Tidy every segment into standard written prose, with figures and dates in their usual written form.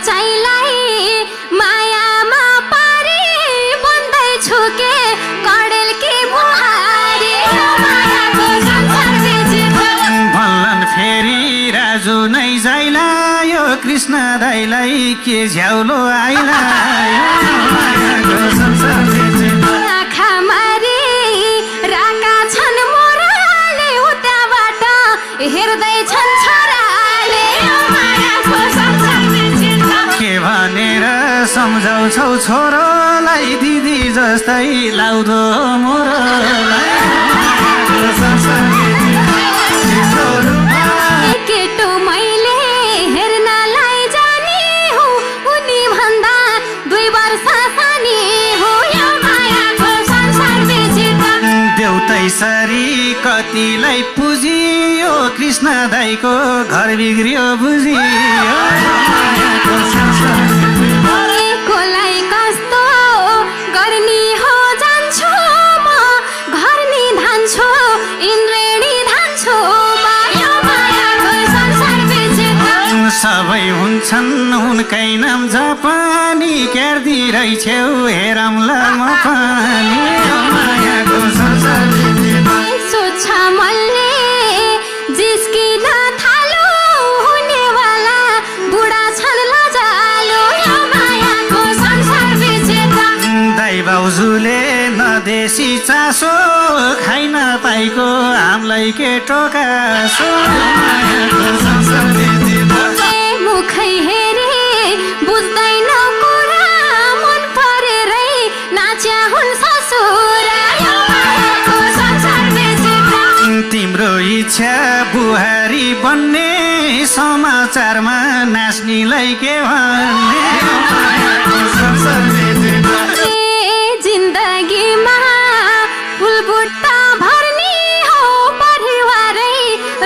चाहिँलाई मायामा पारी बन्दैछु के कडेल कि बुहारी मायाको संसार बेचेर भन्लान् फेरि राजु नै जाइला यो कृष्ण दाइलाई के झ्याउलो आइला मायाको संसार बेचेर आँखा मारी राका छन् मोराले उताबाट हेर्दैछन् छोराले मायाको संसार बेचेर के भनेर सम्झाउँछौ छोरोलाई दिदी जस्तै लाउदो मोरोलाई केटो मैले हेर्नलाई जाने हो उनी भन्दा 2 वर्ष सानी हो यो मायाको संसार बेचेर देउतै सरी कतिलाई पुजियो कृष्ण दाइको घर बिग्रियो बुझियो मायाको संसार कसलाई कस्तो गर्ने हो जान्छु म घर नि धान्छु इन्द्रेणी धान्छु म यो मायाको संसार बेचेर सबै हुन्छन् उनकै नाम जपानी क्यार्दी रहेछौ हेरौँला म पनि मायाको संसार सोच्छ मनले जिस्किन थालो हुनेवाला बुढा छन् लजालो यो मायाको संसार बेचेर दाइ बाउजूले नदेशी चासो खाइन पाइको हामीलाई के टोकासो मायाको संसार मुखै हेरे बुझ्दैन कुरा मन परेरै नाच्या हुन् ससुरा यो मायाको संसार बेचेर तिम्रो इच्छा बुहारी बन्ने समाचारमा नाच्नेलाई के भन्ने मायाको संसार जिन्दगीमा फुलबुट्टा भर्ने हो परिवारै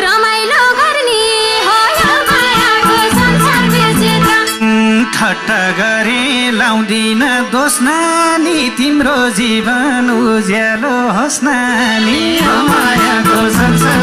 रमाइलो गर्ने हो यो मायाको संसार बेचेर ठट्ट गरे लाउँदिन दोष नानी तिम्रो जीवन उज्यालो होस् नानी मायाको संसार